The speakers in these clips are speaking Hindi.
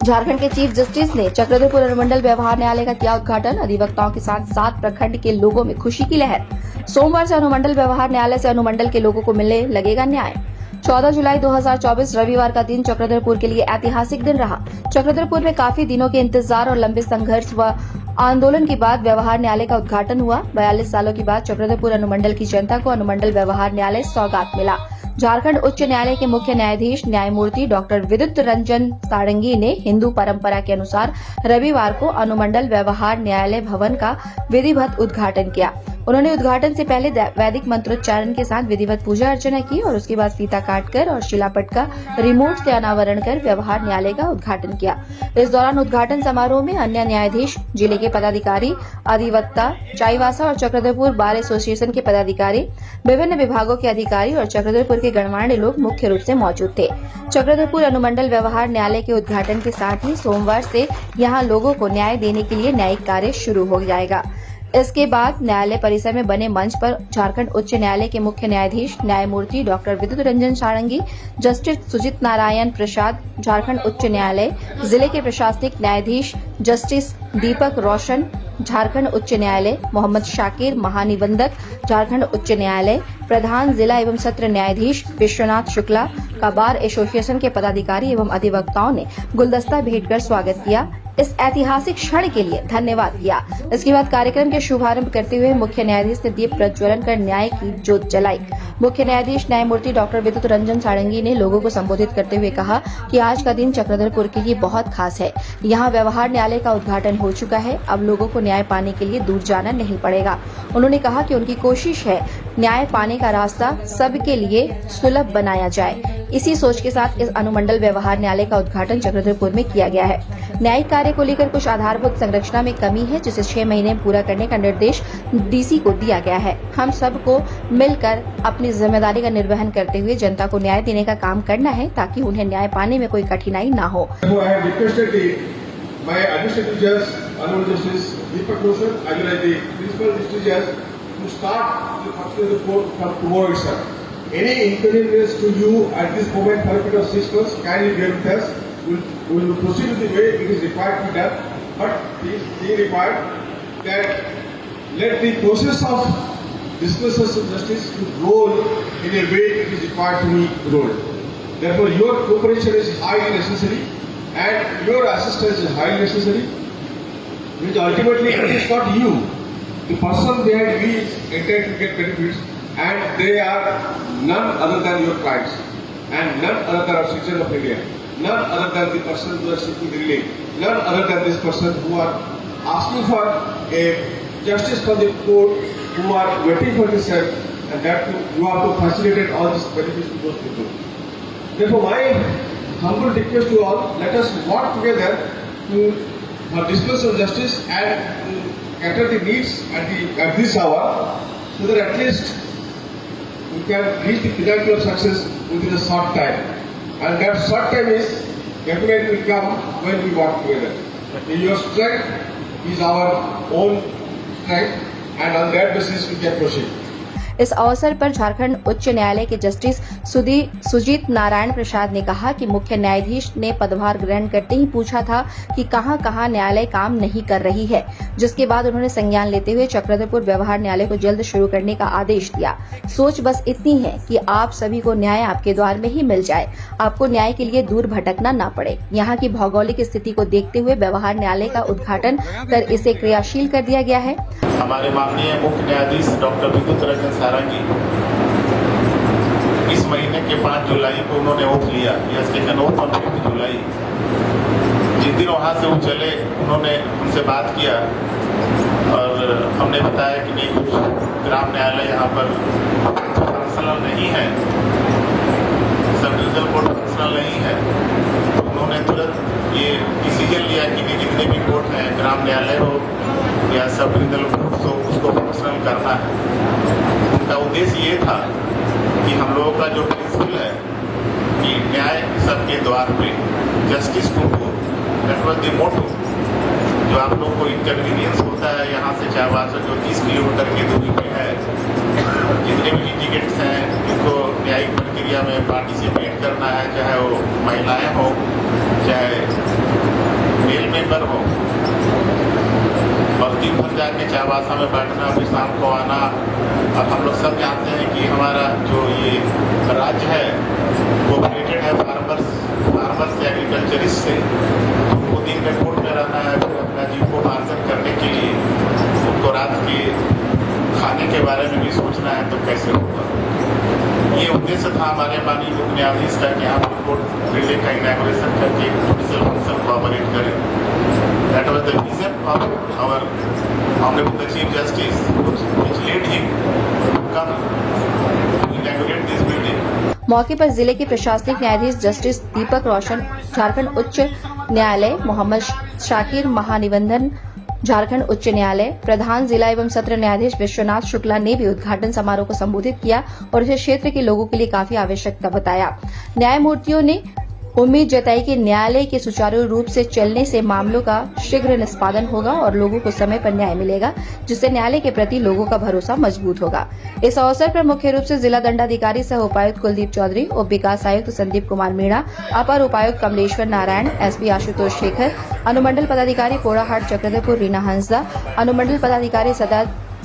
झारखंड के चीफ जस्टिस ने चक्रधरपुर अनुमंडल व्यवहार न्यायालय का किया उद्घाटन। अधिवक्ताओं के साथ 7 प्रखंड के लोगों में खुशी की लहर। सोमवार से अनुमंडल व्यवहार न्यायालय से अनुमंडल के लोगों को मिलने लगेगा न्याय। 14 जुलाई 2024 रविवार का दिन चक्रधरपुर के लिए ऐतिहासिक दिन रहा। चक्रधरपुर में काफी दिनों के इंतजार और लंबे संघर्ष व आंदोलन के बाद व्यवहार न्यायालय का उद्घाटन हुआ। 42 सालों के बाद चक्रधरपुर अनुमंडल की जनता को अनुमंडल व्यवहार न्यायालय सौगात मिला। झारखंड उच्च न्यायालय के मुख्य न्यायाधीश न्यायमूर्ति डॉक्टर विद्युत रंजन सारंगी ने हिंदू परंपरा के अनुसार रविवार को अनुमंडल व्यवहार न्यायालय भवन का विधिवत उद्घाटन किया। उन्होंने उद्घाटन से पहले वैदिक मंत्रोच्चारण के साथ विधिवत पूजा अर्चना की और उसके बाद फीता काटकर और शिलापट का रिमोट से अनावरण कर व्यवहार न्यायालय का उद्घाटन किया। इस दौरान उद्घाटन समारोह में अन्य न्यायाधीश, जिले के पदाधिकारी, अधिवक्ता, चाईबासा और चक्रधरपुर बार एसोसिएशन के पदाधिकारी, विभिन्न विभागों के अधिकारी और चक्रधरपुर के गणमान्य लोग मुख्य रूप से मौजूद थे। चक्रधरपुर अनुमंडल व्यवहार न्यायालय के उद्घाटन के साथ ही सोमवार से यहां लोगों को न्याय देने के लिए न्यायिक कार्य शुरू हो जाएगा। इसके बाद न्यायालय परिसर में बने मंच पर झारखंड उच्च न्यायालय के मुख्य न्यायाधीश न्यायमूर्ति डॉक्टर विद्युत रंजन सारंगी, जस्टिस सुजीत नारायण प्रसाद, झारखंड उच्च न्यायालय जिले के प्रशासनिक न्यायाधीश जस्टिस दीपक रोशन, झारखंड उच्च न्यायालय मोहम्मद शाकिर, महानिबंधक झारखंड उच्च न्यायालय, प्रधान जिला एवं सत्र न्यायाधीश विश्वनाथ शुक्ला का बार एसोसिएशन के पदाधिकारी एवं अधिवक्ताओं ने गुलदस्ता भेंट कर स्वागत किया। इस ऐतिहासिक क्षण के लिए धन्यवाद किया। इसके बाद कार्यक्रम के शुभारंभ करते हुए मुख्य न्यायाधीश ने दीप प्रज्वलन कर न्याय की ज्योत जलाई। मुख्य न्यायाधीश न्यायमूर्ति डॉक्टर विद्युत रंजन सारंगी ने लोगों को संबोधित करते हुए कहा कि आज का दिन चक्रधरपुर के लिए बहुत खास है। यहाँ व्यवहार न्यायालय का उद्घाटन हो चुका है। अब लोगों को न्याय पाने के लिए दूर जाना नहीं पड़ेगा। उन्होंने कहा कि उनकी कोशिश है न्याय पाने का रास्ता सबके लिए सुलभ बनाया जाए। इसी सोच के साथ इस अनुमंडल व्यवहार न्यायालय का उद्घाटन चक्रधरपुर में किया गया है। न्यायिक कार्य को लेकर कुछ आधारभूत संरचना में कमी है, जिसे 6 महीने में पूरा करने का निर्देश डीसी को दिया गया है। हम सबको मिलकर अपनी जिम्मेदारी का निर्वहन करते हुए जनता को न्याय देने का काम करना है, ताकि उन्हें न्याय पाने में कोई कठिनाई न हो। Any inconvenience to you at this moment for a period of 6 months, can you bear with us? We will proceed with the way it is required to be done, but please be required that let the process of dismissals of justice to roll in a way it is required to be rolled. Therefore, your cooperation is highly necessary and your assistance is highly necessary, which ultimately it is not you. The person behind me is entitled to get benefits, and they are none other than your clients, and none other than our citizens of India, none other than the person who are seeking relief, none other than this person who are asking for a justice from the court, who are waiting for this help, and that you have to facilitate all these benefits to those people. Therefore, my humble request to all, let us work together to dispense of justice and cater the needs at this hour, so that at least we can reach the pinnacle of success within a short time. And that short time is definitely will come when we work together. Your strength is our own strength, and on that basis we can proceed. इस अवसर पर झारखंड उच्च न्यायालय के जस्टिस सुजीत नारायण प्रसाद ने कहा कि मुख्य न्यायाधीश ने पदभार ग्रहण करते ही पूछा था कि कहां न्यायालय काम नहीं कर रही है, जिसके बाद उन्होंने संज्ञान लेते हुए चक्रधरपुर व्यवहार न्यायालय को जल्द शुरू करने का आदेश दिया। सोच बस इतनी है कि आप सभी को न्याय आपके द्वार में ही मिल जाए, आपको न्याय के लिए दूर भटकना न पड़े। यहाँ की भौगोलिक स्थिति को देखते हुए व्यवहार न्यायालय का उद्घाटन कर इसे क्रियाशील कर दिया गया है। हमारे माननीय मुख्य न्यायाधीश डॉक्टर विद्युत रंजन सारंगी इस महीने के 5 जुलाई को उन्होंने ओथ लिया, यह सेकंड ओथ ऑन 5 जुलाई। जिस दिन वहाँ से वो चले, उन्होंने उनसे बात किया और हमने बताया कि नहीं, कुछ ग्राम न्यायालय यहाँ पर फंक्शनल नहीं है, सब डिविजनल कोर्ट फंक्शनल नहीं है। तो उन्होंने तुरंत ये डिसीजन लिया कि जितने भी कोर्ट हैं, ग्राम न्यायालय हो या सब डिविजनल कोर्ट हो, उसको फंक्शनल करना है। उनका उद्देश्य ये था कि हम लोगों का जो प्रिंसिपल है कि न्याय सबके द्वार पे, जस्टिस टू हो, दैट वाज द मोटो। जो आप लोग को इनकन्वीनियंस होता है यहाँ से चाईबासा जो 30 किलोमीटर की दूरी पे है, जितने भी लिटिगेंट्स हैं जिनको न्यायिक प्रक्रिया में पार्टिसिपेट करना है, चाहे वो महिलाएं हो चाहे चायवासा में बैठना, फिर शाम को आना। और हम लोग सब जानते हैं कि हमारा जो ये राज्य है वो रिलेटेड है फार्मर्स से, एग्रीकल्चरिस्ट से। उनको दिन में कोर्ट में रहना है, फिर अपना जीविकोपार्जन करने के लिए उनको रात के खाने के बारे में भी सोचना है, तो कैसे होगा। ये उद्देश्य था हमारे माननीय मुख्य न्यायाधीश का कि यहाँ पर कोर्ट बिल्डिंग का इनॉग्रेशन करके जुडिशियल फंक्शन को ऑपरेट करें। That was the vision of our honourable the chief justice which led him to come to inaugurate this building. मौके पर जिले के प्रशासनिक न्यायाधीश जस्टिस दीपक रोशन, झारखंड उच्च न्यायालय, मोहम्मद शाकिर, महानिबंधन झारखंड उच्च न्यायालय, प्रधान जिला एवं सत्र न्यायाधीश विश्वनाथ शुक्ला ने भी उद्घाटन समारोह को संबोधित किया और इसे क्षेत्र के लोगों के लिए काफी आवश्यकता बताया। न्यायमूर्तियों ने उम्मीद जताई कि न्यायालय के सुचारू रूप से चलने से मामलों का शीघ्र निष्पादन होगा और लोगों को समय पर न्याय मिलेगा, जिससे न्यायालय के प्रति लोगों का भरोसा मजबूत होगा। इस अवसर पर मुख्य रूप से जिला दंडाधिकारी सह उपायुक्त कुलदीप चौधरी, उप विकास आयुक्त संदीप कुमार मीणा, अपर उपायुक्त कमलेश्वर नारायण, एसपी आशुतोष शेखर, अनुमंडल पदाधिकारी कोड़ाहाट चक्रधरपुर रीना हंसदा, अनुमंडल पदाधिकारी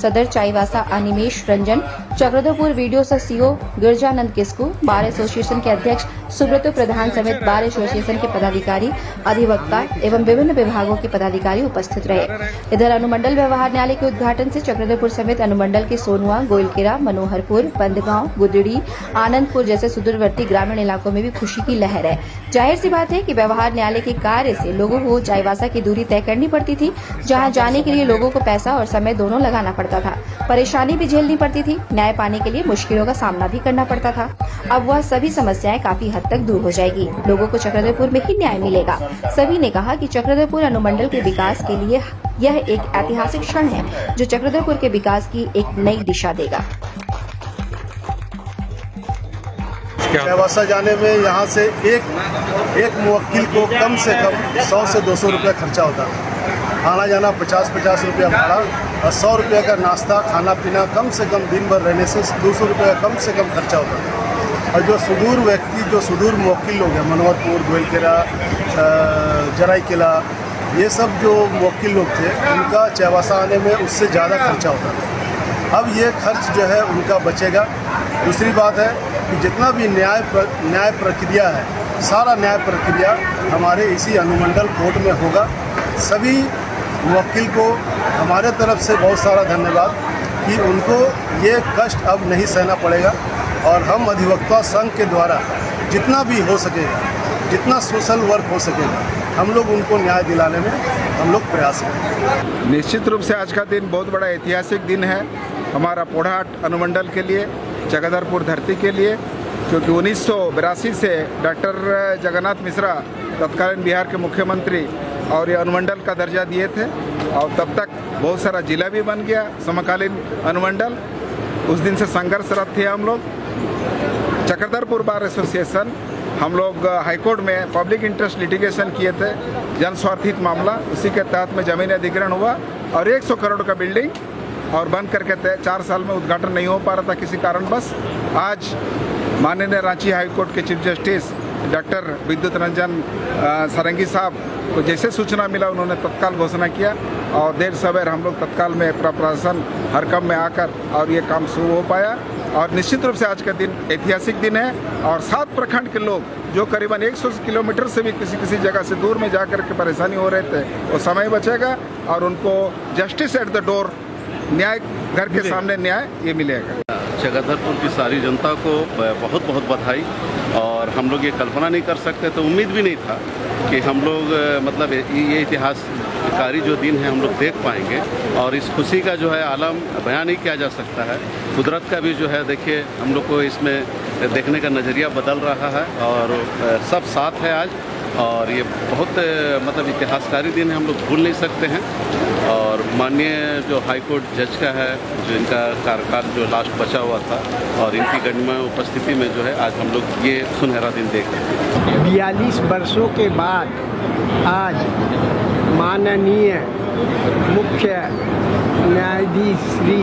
सदर चाईवासा अनिमेश रंजन, चक्रधरपुर वीडियो सह CO Girjanand Kisku, bar association के अध्यक्ष सुब्रतो प्रधान समेत बार एसोसिएशन के पदाधिकारी, अधिवक्ता एवं विभिन्न विभागों के पदाधिकारी उपस्थित रहे। इधर अनुमंडल व्यवहार न्यायालय के उद्घाटन से चक्रधरपुर समेत अनुमंडल के सोनुआ, गोइलकेरा, मनोहरपुर, बंदगांव, गुदड़ी, आनंदपुर जैसे सुदूरवर्ती ग्रामीण इलाकों में भी खुशी की लहर है। जाहिर सी बात है कि व्यवहार न्यायालय के कार्य से लोगों को चाईवासा की दूरी तय करनी पड़ती थी, जहां जाने के लिए लोगों को पैसा और समय दोनों लगाना पड़ता था। परेशानी भी झेलनी पड़ती थी, न्याय पाने के लिए मुश्किलों का सामना भी करना पड़ता था। अब वह सभी समस्याएं काफी हद तक दूर हो जाएगी, लोगों को चक्रधरपुर में ही न्याय मिलेगा। सभी ने कहा कि चक्रधरपुर अनुमंडल के विकास के लिए यह एक ऐतिहासिक क्षण है, जो चक्रधरपुर के विकास की एक नई दिशा देगा। चाईवासा जाने में यहाँ से एक मुवक्किल को कम से कम 100 से 200 रुपया खर्चा होता है। आना जाना 50-50 रुपया भाड़ा और 100 रुपये का नाश्ता खाना पीना, कम से कम दिन भर रहने से 200 रुपये कम से कम खर्चा होता है। और जो सुदूर व्यक्ति, जो सुदूर मुवक्किल लोग हैं, मनोहरपुर, गोइलकेरा, जराईकेला, ये सब जो मुवक्किल लोग थे, उनका चाईवासा आने में उससे ज़्यादा खर्चा होता था। अब ये खर्च जो है उनका बचेगा। दूसरी बात है कि जितना भी न्याय प्रक्रिया है, सारा न्याय प्रक्रिया हमारे इसी अनुमंडल कोर्ट में होगा। सभी मुवक्किल को हमारे तरफ से बहुत सारा धन्यवाद कि उनको ये कष्ट अब नहीं सहना पड़ेगा और हम अधिवक्ता संघ के द्वारा जितना भी हो सकेगा, जितना सोशल वर्क हो सकेगा, हम लोग उनको न्याय दिलाने में हम लोग प्रयास करेंगे। निश्चित रूप से आज का दिन बहुत बड़ा ऐतिहासिक दिन है हमारा पोड़ाहाट अनुमंडल के लिए, चक्रधरपुर धरती के लिए, क्योंकि 1982 से डॉक्टर जगन्नाथ मिश्रा तत्कालीन बिहार के मुख्यमंत्री और ये अनुमंडल का दर्जा दिए थे और तब तक बहुत सारा जिला भी बन गया समकालीन अनुमंडल। उस दिन से संघर्षरत थे हम लोग। चक्रधरपुर बार एसोसिएशन हम लोग हाईकोर्ट में पब्लिक इंटरेस्ट लिटिगेशन किए थे, जन स्वार्थित मामला, उसी के तहत में जमीन अधिग्रहण हुआ और 100 करोड़ का बिल्डिंग और बंद करके थे। 4 साल में उद्घाटन नहीं हो पा रहा था किसी कारणवश। आज माननीय रांची हाईकोर्ट के चीफ जस्टिस डॉक्टर विद्युत रंजन सारंगी साहब को जैसे सूचना मिला उन्होंने तत्काल घोषणा किया और देर सवेर हम लोग तत्काल में प्रशासन हरकम में आकर और ये काम शुरू हो पाया। और निश्चित रूप से आज का दिन ऐतिहासिक दिन है और 7 प्रखंड के लोग जो करीबन 100 किलोमीटर से भी किसी जगह से दूर में जाकर के परेशानी हो रहे थे, वो समय बचेगा और उनको जस्टिस एट द डोर, न्याय घर के सामने न्याय ये मिलेगा। चक्रधरपुर की सारी जनता को बहुत बहुत बधाई। और हम लोग ये कल्पना नहीं कर सकते, तो उम्मीद भी नहीं था कि हम लोग मतलब ये इतिहासकारी जो दिन है हम लोग देख पाएंगे। और इस खुशी का जो है आलम बयान नहीं किया जा सकता है। कुदरत का भी जो है देखिए हम लोग को इसमें देखने का नज़रिया बदल रहा है और सब साथ है आज। और ये बहुत मतलब इतिहासकारी दिन है, हम लोग भूल नहीं सकते हैं। और माननीय जो हाईकोर्ट जज का है, जो इनका कार्यकाल जो लास्ट बचा हुआ था और इनकी गणमान्य उपस्थिति में जो है आज हम लोग ये सुनहरा दिन देख रहे हैं। 42 वर्षों के बाद आज माननीय मुख्य न्यायाधीश श्री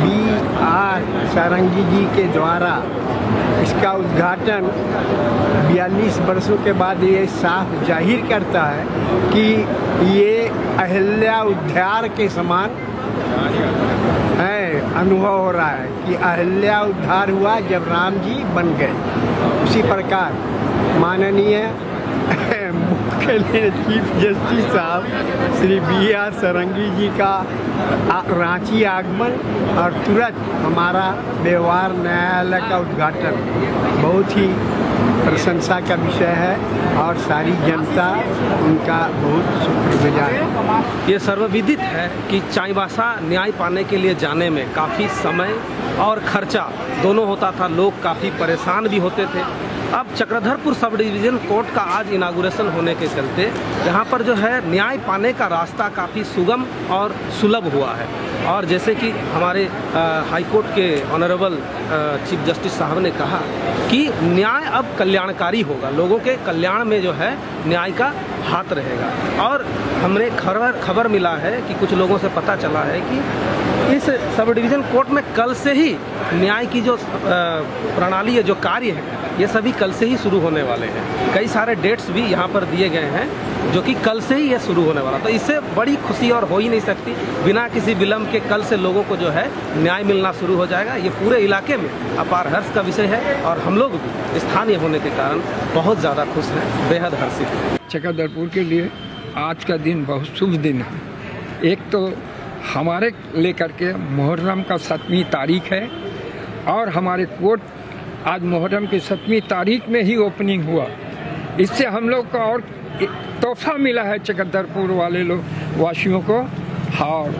B.R. सारंगी जी के द्वारा इसका उद्घाटन 42 वर्षों के बाद ये साफ जाहिर करता है कि ये अहिल्या उद्यान के समान है अनुभव हो रहा है कि अहिल्या उद्धार हुआ जब राम जी बन गए। उसी प्रकार माननीय मुख्य चीफ जस्टिस साहब श्री B.R. सारंगी जी का रांची आगमन और तुरंत हमारा व्यवहार न्यायालय का उद्घाटन बहुत ही प्रशंसा का विषय है और सारी जनता उनका बहुत शुक्रगुजार है। ये सर्वविदित है कि चाईबासा न्याय पाने के लिए जाने में काफ़ी समय और खर्चा दोनों होता था, लोग काफ़ी परेशान भी होते थे। अब चक्रधरपुर सब डिवीज़न कोर्ट का आज इनागुरेशन होने के चलते यहाँ पर जो है न्याय पाने का रास्ता काफ़ी सुगम और सुलभ हुआ है। और जैसे कि हमारे हाई कोर्ट के ऑनरेबल चीफ जस्टिस साहब ने कहा कि न्याय अब कल्याणकारी होगा, लोगों के कल्याण में जो है न्याय का हाथ रहेगा। और हमने खबर मिला है कि कुछ लोगों से पता चला है कि इस सब डिवीज़न कोर्ट में कल से ही न्याय की जो प्रणाली है, जो कार्य है, ये सभी कल से ही शुरू होने वाले हैं। कई सारे डेट्स भी यहाँ पर दिए गए हैं जो कि कल से ही ये शुरू होने वाला। तो इससे बड़ी खुशी और हो ही नहीं सकती। बिना किसी विलम्ब के कल से लोगों को जो है न्याय मिलना शुरू हो जाएगा। ये पूरे इलाके में अपार हर्ष का विषय है और हम लोग भी स्थानीय होने के कारण बहुत ज़्यादा खुश हैं, बेहद हर्षित हैं। चक्रधरपुर के लिए आज का दिन बहुत शुभ दिन है। एक तो हमारे लेकर के मुहर्रम का 7वीं तारीख है और हमारे कोर्ट आज मुहर्रम की 7वीं तारीख में ही ओपनिंग हुआ। इससे हम लोग को और तोहफा मिला है चक्रधरपुर वाले लोग वासियों को। और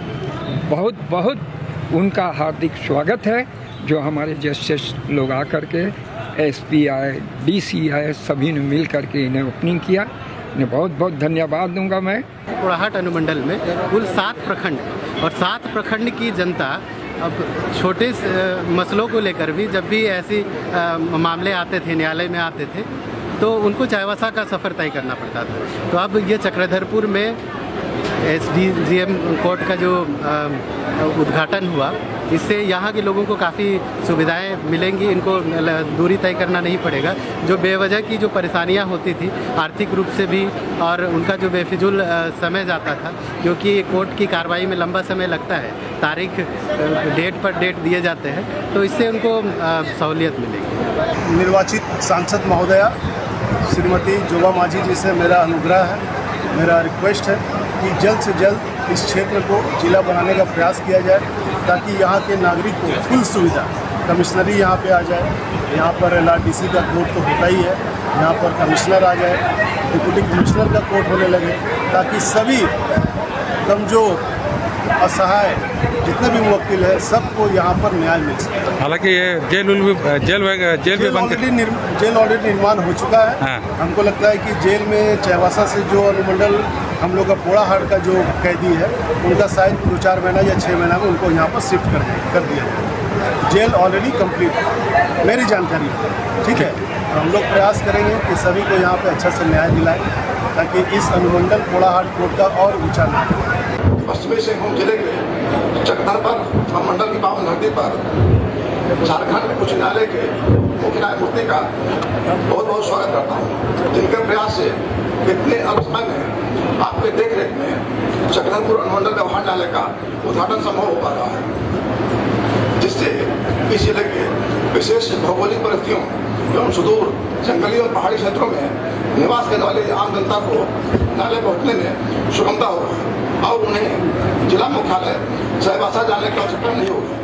बहुत बहुत उनका हार्दिक स्वागत है जो हमारे जस्टिस लोग आकर के SP आए, DC आए, सभी ने मिल करके इन्हें ओपनिंग किया। इन्हें बहुत बहुत धन्यवाद दूंगा मैं। पोड़ाहाट अनुमंडल में कुल 7 प्रखंड और 7 प्रखंड की जनता अब छोटे मसलों को लेकर भी जब भी ऐसी मामले आते थे, न्यायालय में आते थे, तो उनको चाईबासा का सफ़र तय करना पड़ता था। तो अब ये चक्रधरपुर में SDGM कोर्ट का जो उद्घाटन हुआ, इससे यहाँ के लोगों को काफ़ी सुविधाएं मिलेंगी। इनको दूरी तय करना नहीं पड़ेगा। जो बेवजह की जो परेशानियाँ होती थी आर्थिक रूप से भी, और उनका जो बेफिजूल समय जाता था, क्योंकि कोर्ट की कार्रवाई में लंबा समय लगता है, तारीख डेट पर डेट दिए जाते हैं, तो इससे उनको सहूलियत मिलेगी। निर्वाचित सांसद महोदया श्रीमती जोबा माझी जी से मेरा अनुग्रह है, मेरा रिक्वेस्ट है कि जल्द से जल्द इस क्षेत्र को जिला बनाने का प्रयास किया जाए ताकि यहाँ के नागरिक को फुल सुविधा, कमिश्नरी यहाँ पे आ जाए, यहाँ पर LRDC का कोर्ट तो होता ही है, यहाँ पर कमिश्नर आ जाए, डिप्टी कमिश्नर का कोर्ट होने लगे, ताकि सभी कमज़ोर, असहाय जितने भी मुवक्किल है सबको यहाँ पर न्याय मिल सके। हालांकि ये जेल ऑलरेडी निर्माण हो चुका है। हाँ। हमको लगता है कि जेल में चाईबासा से जो अनुमंडल हम लोग का पोड़ाहाट का जो कैदी है, उनका शायद 2-4 महीना या 6 महीना में उनको यहाँ पर शिफ्ट कर दिया जाए। जेल ऑलरेडी कंप्लीट है, मेरी जानकारी है। ठीक है, तो हम लोग प्रयास करेंगे कि सभी को यहाँ पे अच्छा से न्याय दिलाएं ताकि इस अनुमंडल पोड़ाहाट कोर्ट का और ऊंचा न हो। पश्चिमी सिंहभूम जिले के चक्रधरपुर मंडल की पावन धरती पर झारखंड उच्च न्यायालय के मुख्य न्यायमूर्ति का बहुत बहुत स्वागत करता हूँ, जिनके प्रयास से कितने अल्प समय में आपके देख रेख में चक्रधरपुर अनुमंडल व्यवहार न्यायालय का उद्घाटन संभव हो पा रहा है, जिससे इस जिले के विशेष भौगोलिक परिस्थितियों एवं सुदूर जंगली और पहाड़ी क्षेत्रों में निवास करने वाली आम जनता को न्यायालय पहुँचने में सुगमता हो रहा है और उन्हें जिला मुख्यालय चाईबासा जाने की आवश्यकता नहीं होगी।